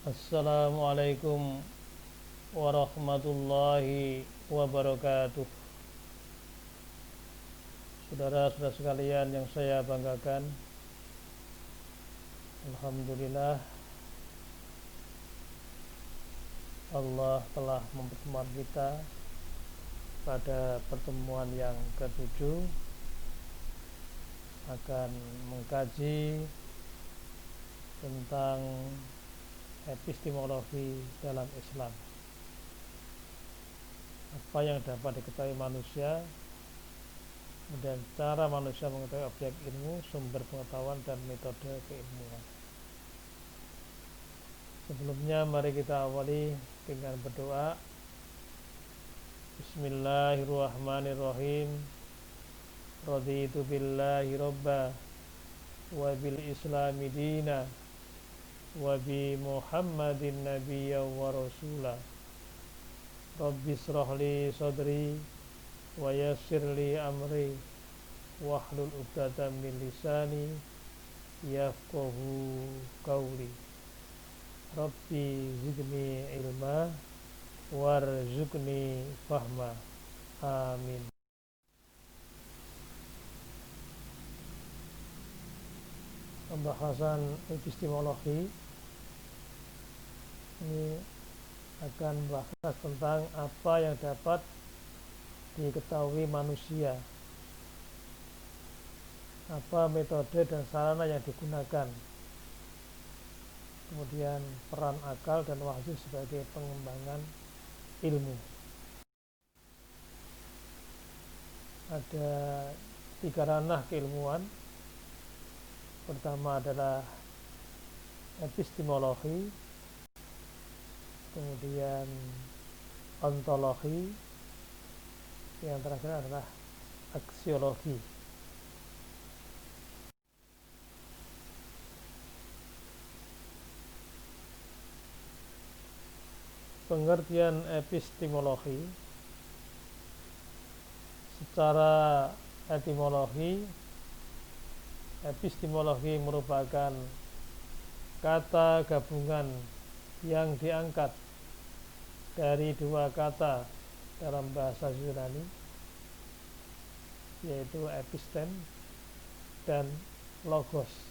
Assalamualaikum warahmatullahi wabarakatuh. Saudara-saudara sekalian yang saya banggakan, alhamdulillah Allah telah mempertemukan kita pada pertemuan yang ke-7 akan mengkaji tentang epistemologi dalam Islam. Apa yang dapat diketahui manusia dan cara manusia mengetahui objek ilmu, sumber pengetahuan, dan metode keilmuan. Sebelumnya mari kita awali dengan berdoa. Bismillahirrahmanirrahim. Raditu billahi robba wa bil islami dina wa bi muhammadin nabiyya wa rasula. Rabbi israh li sadri wa yassir li amri wahlul 'uqdatam min lisani yafqahu qawli. Rabbi zidni ilma warzuqni fahma. Amin. Pembahasan epistemologi ini akan membahas tentang apa yang dapat diketahui manusia, apa metode dan sarana yang digunakan, kemudian peran akal dan wahyu sebagai pengembangan ilmu. Ada 3 ranah keilmuan. Pertama adalah epistemologi, kemudian ontologi, yang terakhir adalah aksiologi. Pengertian epistemologi secara etimologi, epistemologi merupakan kata gabungan yang diangkat dari 2 kata dalam bahasa Yunani, yaitu epistem dan logos.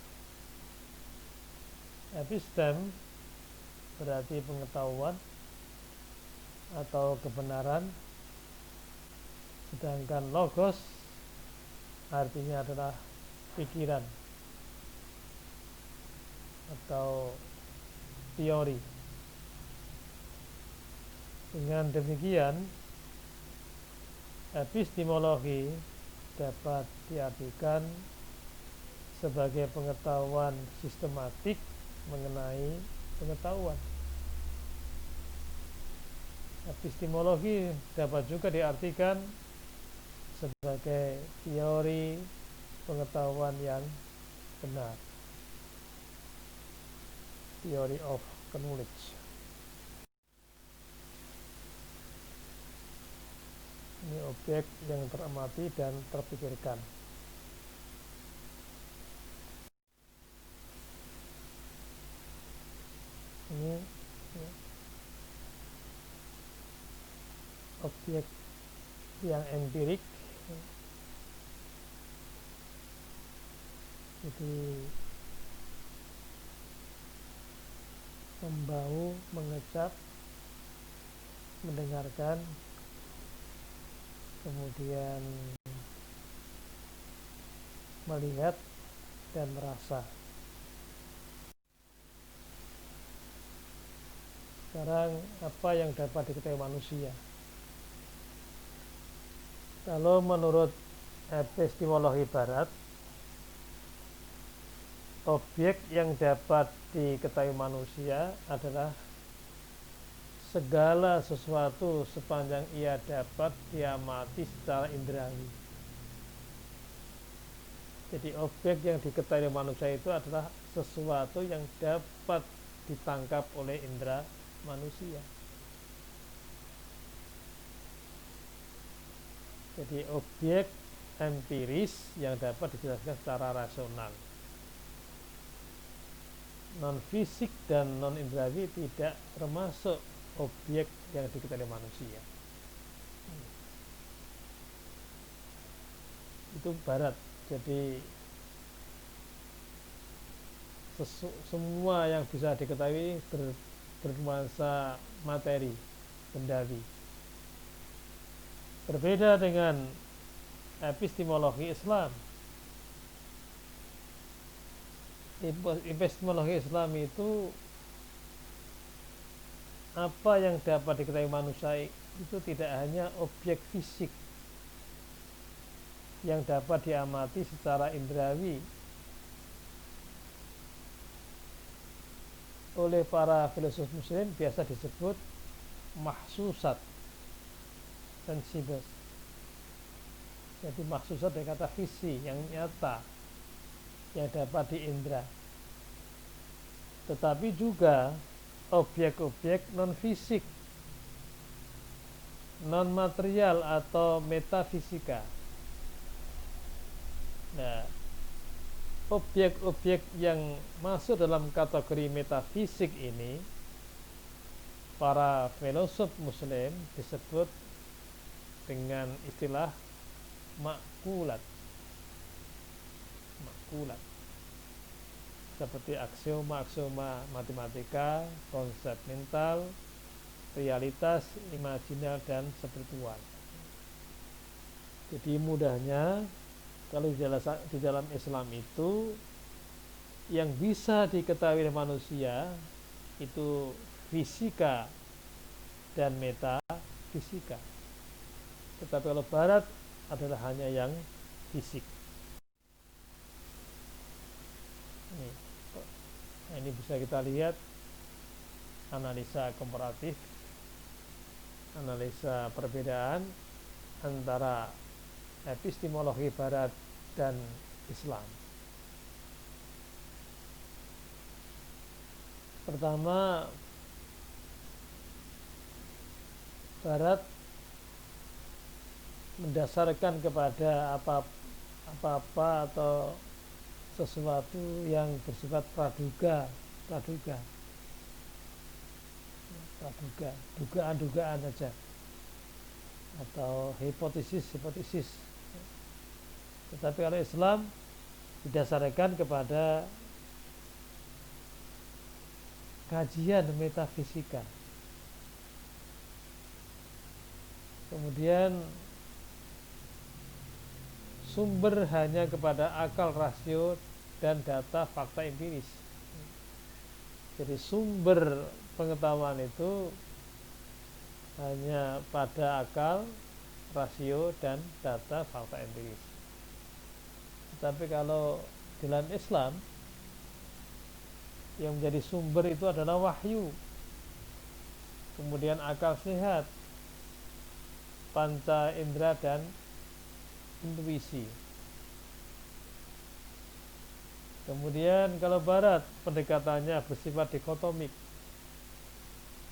Epistem berarti pengetahuan atau kebenaran, sedangkan logos artinya adalah pikiran atau teori. Dengan demikian, epistemologi dapat diartikan sebagai pengetahuan sistematik mengenai pengetahuan. Epistemologi dapat juga diartikan sebagai teori pengetahuan yang benar, theory of knowledge. Ini objek yang teramati dan terpikirkan. Ini objek yang empirik, jadi membau, mengecap, mendengarkan, kemudian melihat dan merasa. Sekarang apa yang dapat diketahui manusia? Kalau menurut epistemologi barat, objek yang dapat diketahui manusia adalah segala sesuatu sepanjang ia dapat diamati secara indrawi. Jadi objek yang diketahui manusia itu adalah sesuatu yang dapat ditangkap oleh indera manusia. Jadi objek empiris yang dapat dijelaskan secara rasional. non fisik dan non indrawi tidak termasuk objek yang diketahui manusia. Itu barat. Jadi semua yang bisa diketahui bernuansa materi, bendawi. Berbeda dengan epistemologi Islam. Epistemologi Islam itu apa yang dapat diketahui manusia itu tidak hanya objek fisik yang dapat diamati secara indrawi oleh para filsuf muslim, biasa disebut mahsusat, sensibles. Jadi mahsusat dari kata visi, yang nyata, yang dapat diindra. Tetapi juga objek-objek non fisik, non material atau metafisika. Nah, objek-objek yang masuk dalam kategori metafisik ini para filosof muslim disebut dengan istilah makulat. Makulat. Seperti aksioma-aksioma matematika, konsep mental, realitas, imajinar, dan spiritual. Jadi mudahnya, kalau di dalam Islam itu yang bisa diketahui oleh manusia itu fisika dan metafisika. Tetapi kalau barat adalah hanya yang fisik. Ini bisa kita lihat analisa komparatif, analisa perbedaan antara epistemologi barat dan Islam. Pertama, barat mendasarkan kepada apa-apa atau sesuatu yang bersifat praduga, dugaan-dugaan saja, atau hipotesis. Tetapi kalau Islam didasarkan kepada kajian metafisika. Kemudian sumber hanya kepada akal, rasio, dan data fakta empiris. Jadi sumber pengetahuan itu hanya pada akal, rasio, dan data fakta empiris. Tetapi kalau dalam Islam yang menjadi sumber itu adalah wahyu, kemudian akal sehat, panca indera, dan intuisi. Kemudian kalau barat pendekatannya bersifat dikotomik.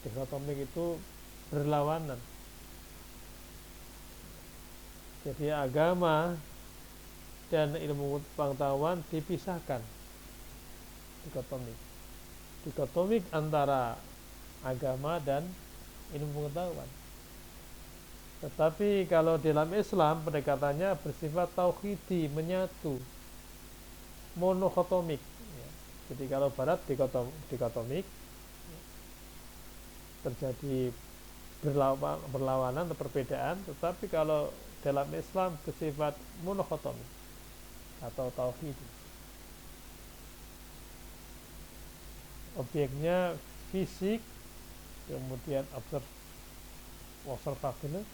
Dikotomik itu berlawanan. Jadi agama dan ilmu pengetahuan dipisahkan. Dikotomik antara agama dan ilmu pengetahuan. Tetapi kalau dalam Islam pendekatannya bersifat tauhidi, menyatu, monokotomik. Jadi kalau barat dikotomik, terjadi berlawanan atau perbedaan. Tetapi kalau dalam Islam bersifat monokotomik atau tauhidi. Objeknya fisik, kemudian observable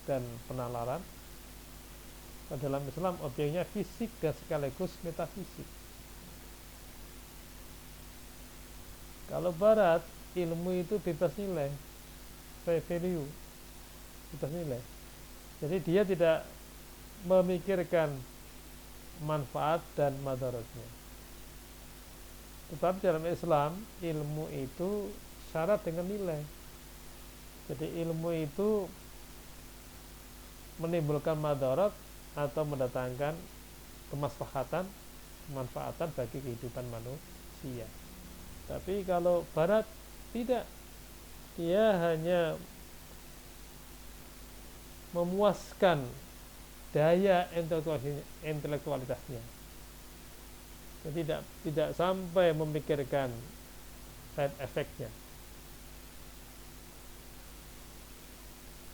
dan penalaran. Dalam Islam objeknya fisik dan sekaligus metafisik. Kalau barat, ilmu itu bebas nilai, value, bebas nilai. Jadi dia tidak memikirkan manfaat dan madaratnya. Tetapi dalam Islam ilmu itu syarat dengan nilai. Jadi ilmu itu menimbulkan madarat atau mendatangkan kemaslahatan, kemanfaatan bagi kehidupan manusia. Tapi kalau barat tidak, dia hanya memuaskan daya intelektualitasnya. Jadi tidak sampai memikirkan side effect-nya.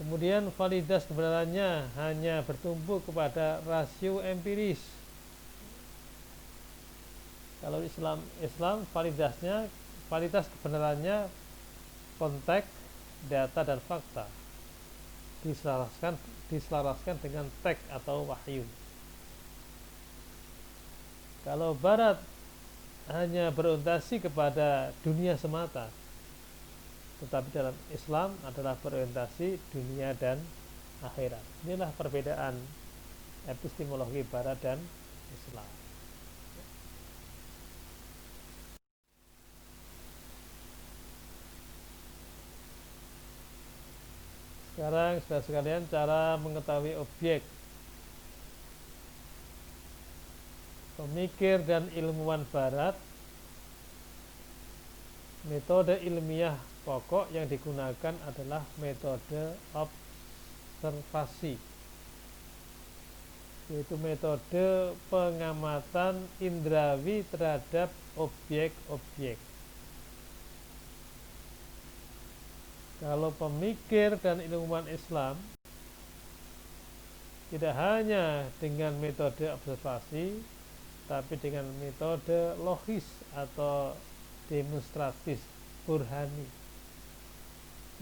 Kemudian validitas kebenarannya hanya bertumpu kepada rasio empiris. Kalau Islam validitas kebenarannya konteks, data dan fakta diselaraskan dengan teks atau wahyu. Kalau barat hanya berorientasi kepada dunia semata, tetapi dalam Islam adalah berorientasi dunia dan akhirat. Inilah perbedaan epistemologi barat dan Islam. Sekarang saudara sekalian, cara mengetahui objek. Pemikir dan ilmuwan barat, metode ilmiah pokok yang digunakan adalah metode observasi, yaitu metode pengamatan indrawi terhadap objek-objek. Kalau pemikir dan ilmuwan Islam tidak hanya dengan metode observasi, tapi dengan metode logis atau demonstratif, burhani,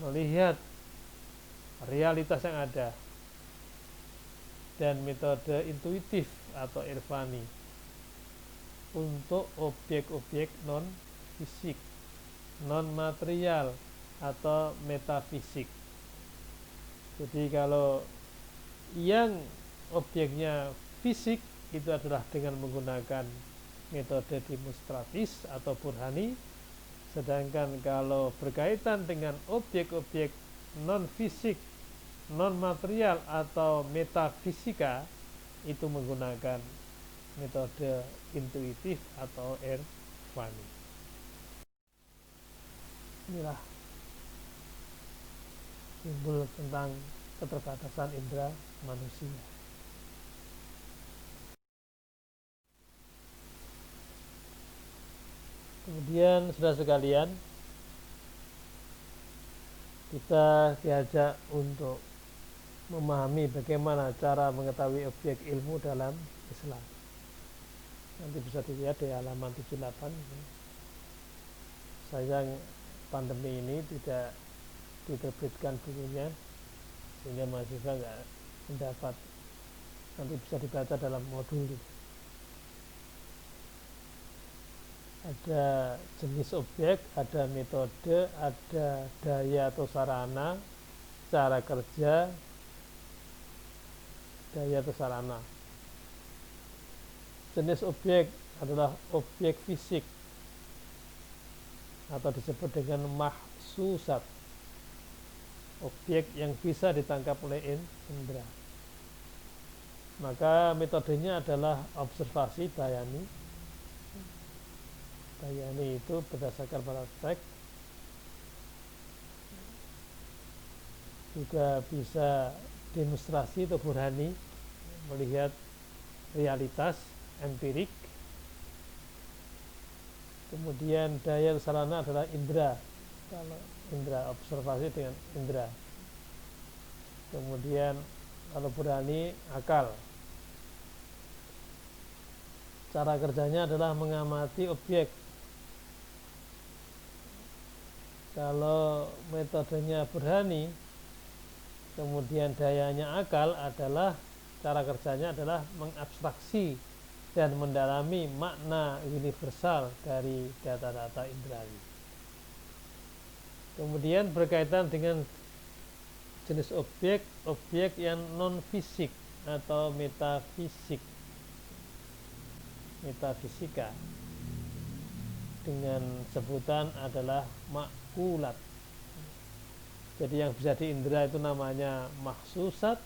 melihat realitas yang ada, dan metode intuitif atau irfani untuk objek-objek non-fisik, non-material atau metafisik. Jadi kalau yang objeknya fisik itu adalah dengan menggunakan metode demonstratif atau burhani, sedangkan kalau berkaitan dengan objek-objek non-fisik, non-material atau metafisika, itu menggunakan metode intuitif atau irfani. Inilah simbol tentang keterbatasan indera manusia. Kemudian saudara sekalian, kita diajak untuk memahami bagaimana cara mengetahui objek ilmu dalam Islam. Nanti bisa dilihat di halaman 78. Sayang pandemi ini tidak diterbitkan bukunya, sehingga mahasiswa nggak mendapat. Nanti bisa dibaca dalam modul. Ada jenis objek, ada metode, ada daya atau sarana, cara kerja, daya atau sarana. Jenis objek adalah objek fisik atau disebut dengan mahsusat, objek yang bisa ditangkap oleh indera. Maka metodenya adalah observasi bayani. Bayani itu berdasarkan pada teks, juga bisa demonstrasi atau burhani, melihat realitas empirik. Kemudian daya sarana adalah indera, kalau indera observasi dengan indera. Kemudian kalau burhani akal. Cara kerjanya adalah mengamati objek. Kalau metodenya burhani, kemudian dayanya akal, adalah cara kerjanya adalah mengabstraksi dan mendalami makna universal dari data-data indrawi. Kemudian berkaitan dengan jenis objek, objek yang non-fisik atau metafisik, metafisika, dengan sebutan adalah makulat. Jadi yang bisa diindra itu namanya mahsusat.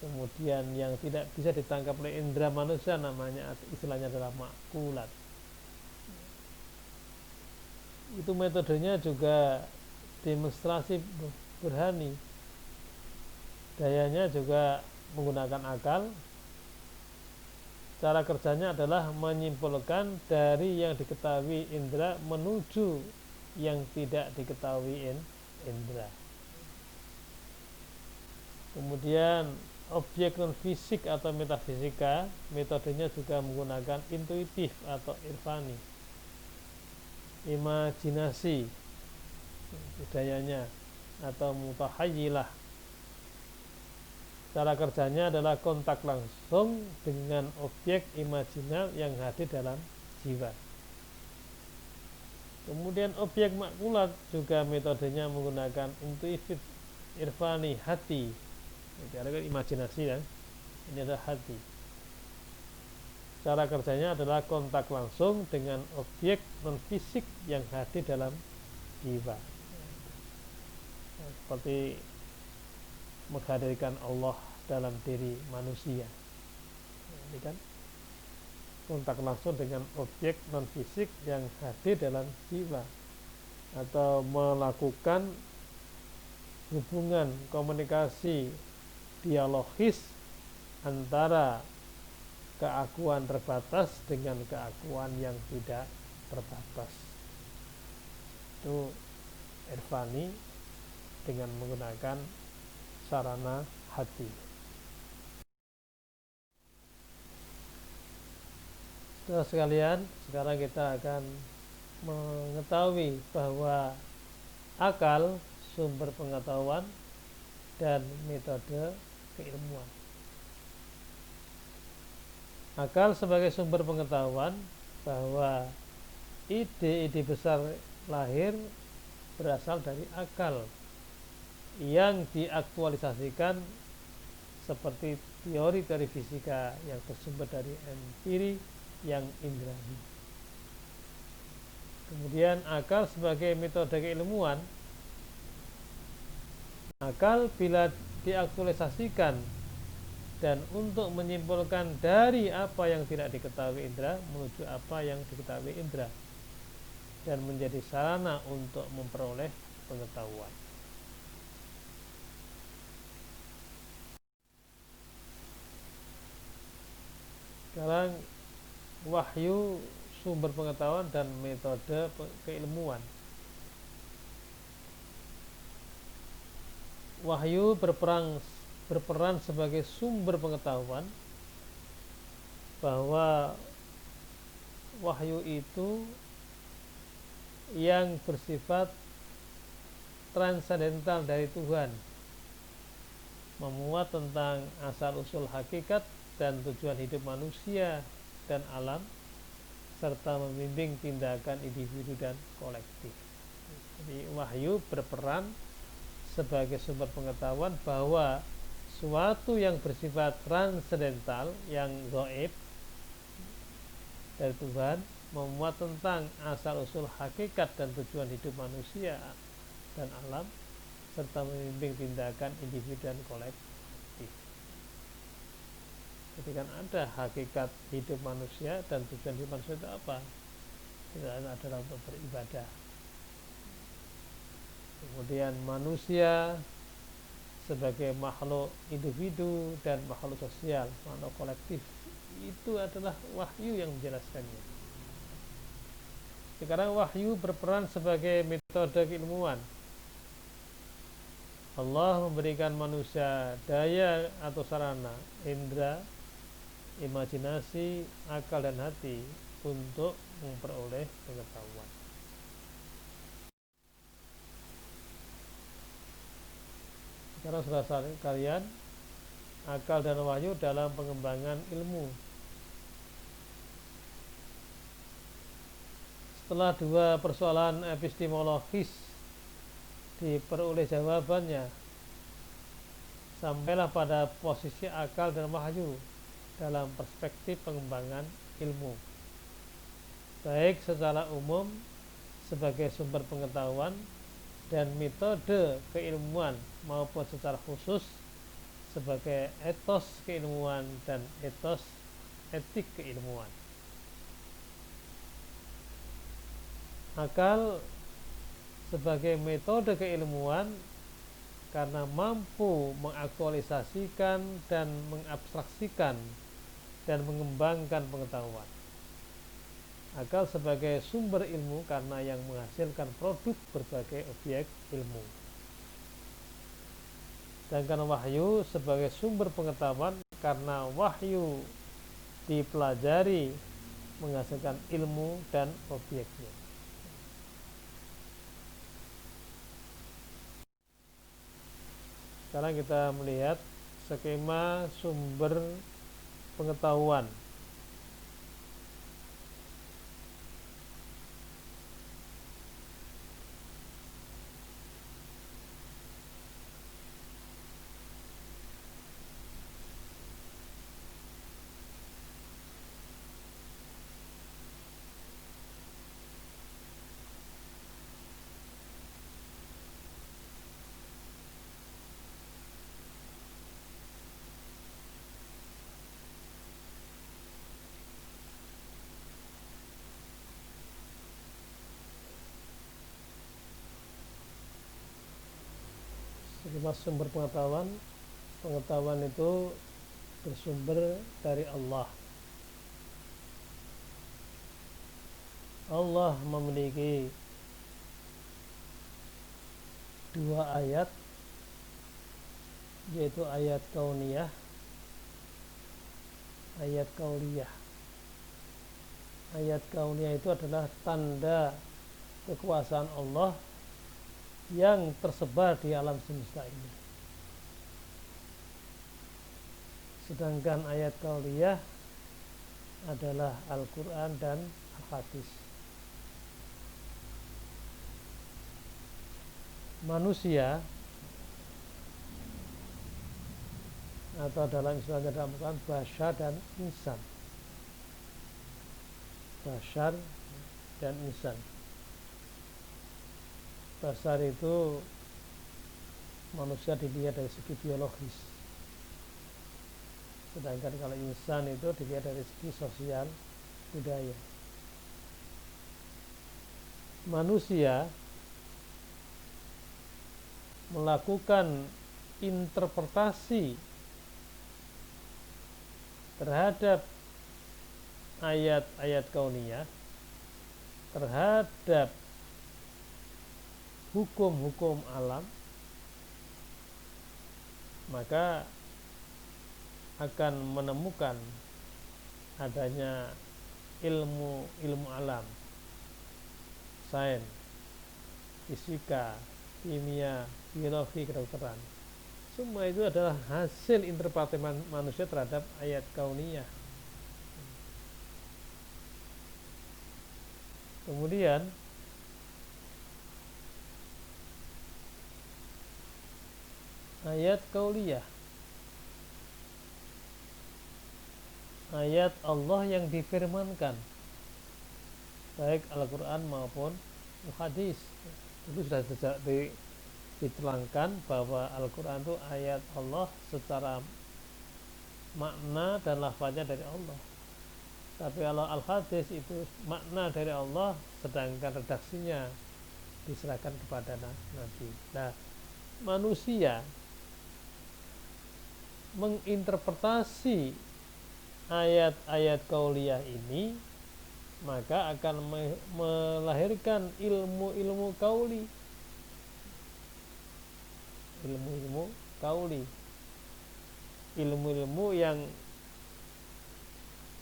Kemudian yang tidak bisa ditangkap oleh indera manusia namanya, istilahnya adalah makulat. itu metodenya juga demonstrasi burhani, dayanya juga menggunakan akal. Cara kerjanya adalah menyimpulkan dari yang diketahui indera menuju yang tidak diketahui indera. Kemudian objek non fisik atau metafisika, metodenya juga menggunakan intuitif atau irfani, imajinasi budayanya atau mutahayyilah. Cara kerjanya adalah kontak langsung dengan objek imajinal yang hadir dalam jiwa. Kemudian objek makulat juga metodenya menggunakan intuitif irfani, hati. Itu adalah imajinasi ya. Ini adalah hati. Cara kerjanya adalah kontak langsung dengan objek non fisik yang hadir dalam jiwa. Seperti menghadirkan Allah dalam diri manusia. Ini kan kontak langsung dengan objek non fisik yang hadir dalam jiwa, atau melakukan hubungan komunikasi dialogis antara keakuan terbatas dengan keakuan yang tidak terbatas. Itu irfani dengan menggunakan sarana hati. Saudara sekalian, sekarang kita akan mengetahui bahwa akal sumber pengetahuan dan metode keilmuan. Akal sebagai sumber pengetahuan, bahwa ide-ide besar lahir berasal dari akal yang diaktualisasikan seperti teori-teori fisika yang bersumber dari empiri yang indrani. Kemudian akal sebagai metode keilmuan, akal bila diaktualisasikan dan untuk menyimpulkan dari apa yang tidak diketahui indera menuju apa yang diketahui indera, dan menjadi sarana untuk memperoleh pengetahuan. Sekarang wahyu sumber pengetahuan dan metode keilmuan. Wahyu berperan sebagai sumber pengetahuan, bahwa wahyu itu yang bersifat transendental dari Tuhan, memuat tentang asal-usul hakikat dan tujuan hidup manusia dan alam, serta membimbing tindakan individu dan kolektif. Jadi wahyu berperan sebagai sumber pengetahuan bahwa suatu yang bersifat transendental, yang gaib dari Tuhan, memuat tentang asal-usul hakikat dan tujuan hidup manusia dan alam, serta membimbing tindakan individu dan kolektif. Jadi kan ada hakikat hidup manusia dan tujuan hidup manusia itu apa? Itu adalah untuk beribadah. Kemudian manusia sebagai makhluk individu dan makhluk sosial, makhluk kolektif, itu adalah wahyu yang menjelaskannya. Sekarang wahyu berperan sebagai metode keilmuan. Allah memberikan manusia daya atau sarana, indera, imajinasi, akal dan hati untuk memperoleh pengetahuan. Sekarang saudara sekalian, akal dan wahyu dalam pengembangan ilmu. Setelah dua persoalan epistemologis diperoleh jawabannya, sampailah pada posisi akal dan wahyu dalam perspektif pengembangan ilmu, baik secara umum sebagai sumber pengetahuan dan metode keilmuan, maupun secara khusus sebagai etos keilmuan dan etos etik keilmuan. Akal sebagai metode keilmuan karena mampu mengaktualisasikan dan mengabstraksikan dan mengembangkan pengetahuan. Akal sebagai sumber ilmu karena yang menghasilkan produk berbagai objek ilmu. Sedangkan wahyu sebagai sumber pengetahuan karena wahyu dipelajari menghasilkan ilmu dan objeknya. Sekarang kita melihat skema sumber pengetahuan. Skema sumber pengetahuan, pengetahuan itu bersumber dari Allah. Allah memiliki dua ayat, yaitu ayat kauniyah, ayat kauliyah. Ayat kauniyah itu adalah tanda kekuasaan Allah yang tersebar di alam semesta ini. Sedangkan ayat kauliyah adalah Al-Quran dan Al-Hadis. Manusia atau dalam istilahnya dalam Al-Quran basyar dan insan. Basyar dan insan. Basyar itu manusia dilihat dari segi biologis, sedangkan kalau insan itu dilihat dari segi sosial budaya. Manusia melakukan interpretasi terhadap ayat-ayat kauniyah, terhadap hukum-hukum alam, maka akan menemukan adanya ilmu alam, sains, fisika, kimia, biologi, kedokteran. Semua itu adalah hasil interpretasi manusia terhadap ayat kauniyah. Kemudian ayat kauliyah, ayat Allah yang difirmankan, baik Al-Quran maupun Al-Hadis. Itu sudah diterangkan bahwa Al-Quran itu ayat Allah secara makna dan lafaznya dari Allah. Tapi kalau Al-Hadis itu makna dari Allah, sedangkan redaksinya diserahkan kepada Nabi. Nah, manusia menginterpretasi ayat-ayat kauliyah ini, maka akan melahirkan ilmu-ilmu kauli, ilmu-ilmu kauli, ilmu-ilmu yang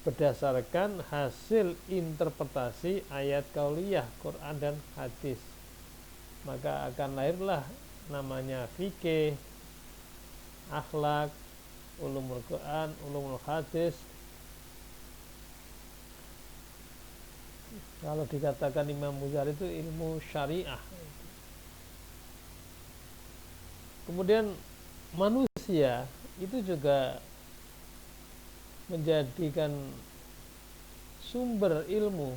berdasarkan hasil interpretasi ayat kauliyah Quran dan hadis. Maka akan lahirlah namanya fikih, akhlak, ulumul Quran, ulumul hadis. Kalau dikatakan Imam Muzari itu ilmu syariah. Kemudian manusia itu juga menjadikan sumber ilmu.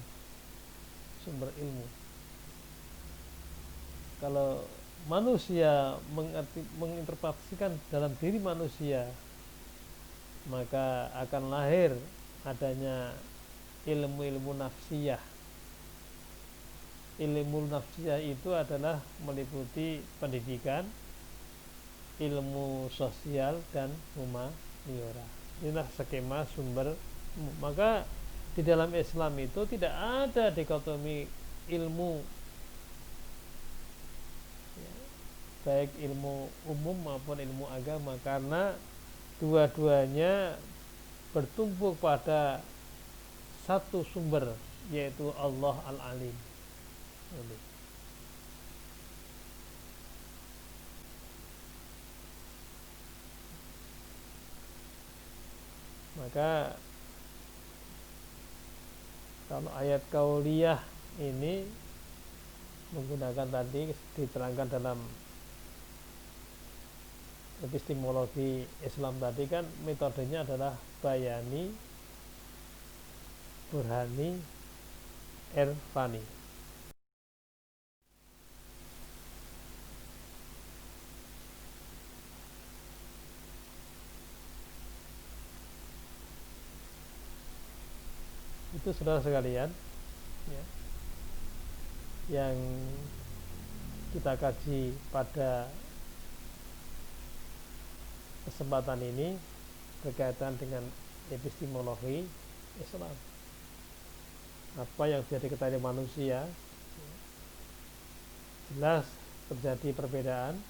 Kalau manusia menginterpretasikan dalam diri manusia, maka akan lahir adanya ilmu-ilmu nafsiyah, ilmu nafsiyah itu adalah meliputi pendidikan, ilmu sosial, dan humaniora. Inilah skema sumber. Maka di dalam Islam itu tidak ada dikotomi ilmu, ya, baik ilmu umum maupun ilmu agama, karena dua-duanya bertumpu pada satu sumber, yaitu Allah Al-Alim. Maka kalau ayat kauliyah ini menggunakan tadi diterangkan dalam epistemologi Islam tadi kan metodenya adalah bayani, burhani, irfani. Itu saudara sekalian, ya, yang kita kaji pada kesempatan ini berkaitan dengan epistemologi Islam. Apa yang bisa diketahui manusia, jelas terjadi perbedaan.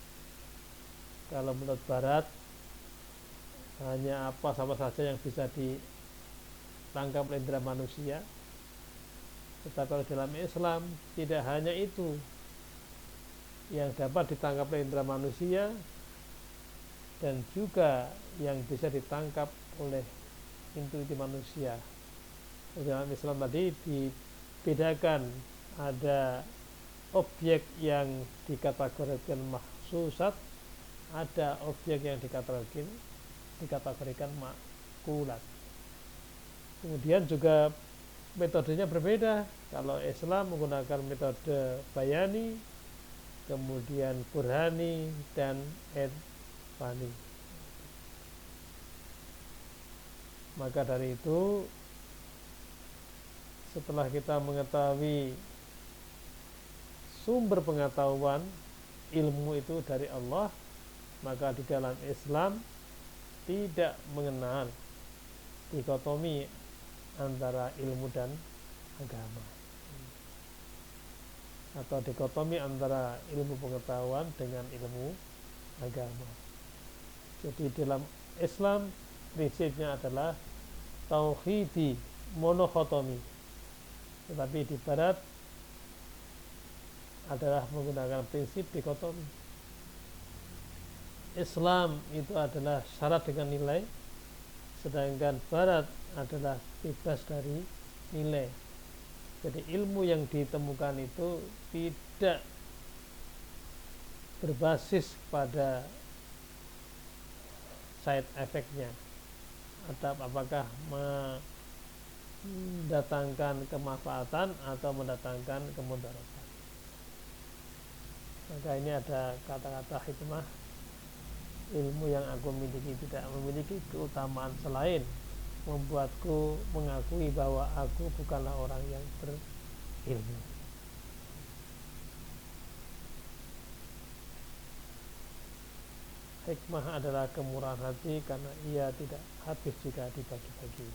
Kalau menurut Barat hanya apa saja yang bisa ditangkap oleh indera manusia, tetapi kalau dalam Islam tidak hanya itu yang dapat ditangkap oleh indera manusia, dan juga yang bisa ditangkap oleh intuisi manusia. Dalam Islam tadi dibedakan, ada objek yang dikategorikan mahsusat, ada objek yang dikategorikan makulat. Kemudian juga metodenya berbeda. Kalau Islam menggunakan metode bayani, kemudian burhani, dan irfani. Maka dari itu, setelah kita mengetahui sumber pengetahuan ilmu itu dari Allah, maka di dalam Islam tidak mengenal dikotomi antara ilmu dan agama, atau dikotomi antara ilmu pengetahuan dengan ilmu agama. Jadi dalam Islam prinsipnya adalah tauhidi monokhotomi, tetapi di Barat adalah menggunakan prinsip dikotomi. Islam itu adalah syarat dengan nilai, sedangkan Barat adalah bebas dari nilai. Jadi ilmu yang ditemukan itu tidak berbasis pada side effect-nya, atau apakah mendatangkan kemanfaatan atau mendatangkan kemudaratan. Maka ini ada kata-kata hikmah, ilmu yang aku miliki tidak memiliki keutamaan selain membuatku mengakui bahwa aku bukanlah orang yang berilmu. Hikmah adalah kemurahan hati karena ia tidak habis jika dibagi-bagi.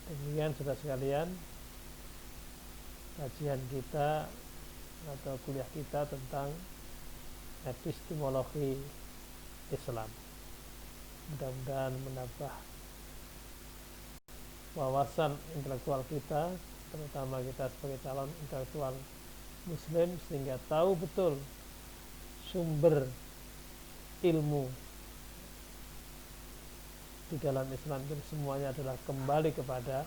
Demikian saudara sekalian, kajian kita atau kuliah kita tentang epistemologi Islam. Mudah-mudahan menambah wawasan intelektual kita, terutama kita sebagai calon intelektual muslim, sehingga tahu betul sumber ilmu di dalam Islam itu semuanya adalah kembali kepada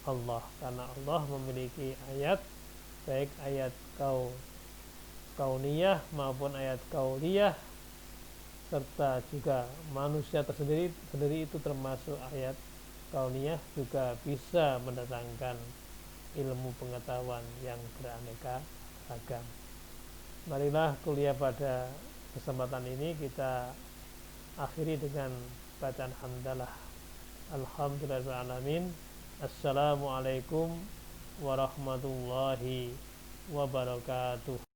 Allah, karena Allah memiliki ayat, baik ayat kauniyah maupun ayat kauliyah, serta juga manusia tersendiri itu termasuk ayat kauniyah juga bisa mendatangkan ilmu pengetahuan yang beraneka ragam. Marilah kuliah pada kesempatan ini kita akhiri dengan bacaan hamdalah. Alhamdulillahirabbil alamin, Assalamualaikum warahmatullahi wabarakatuh.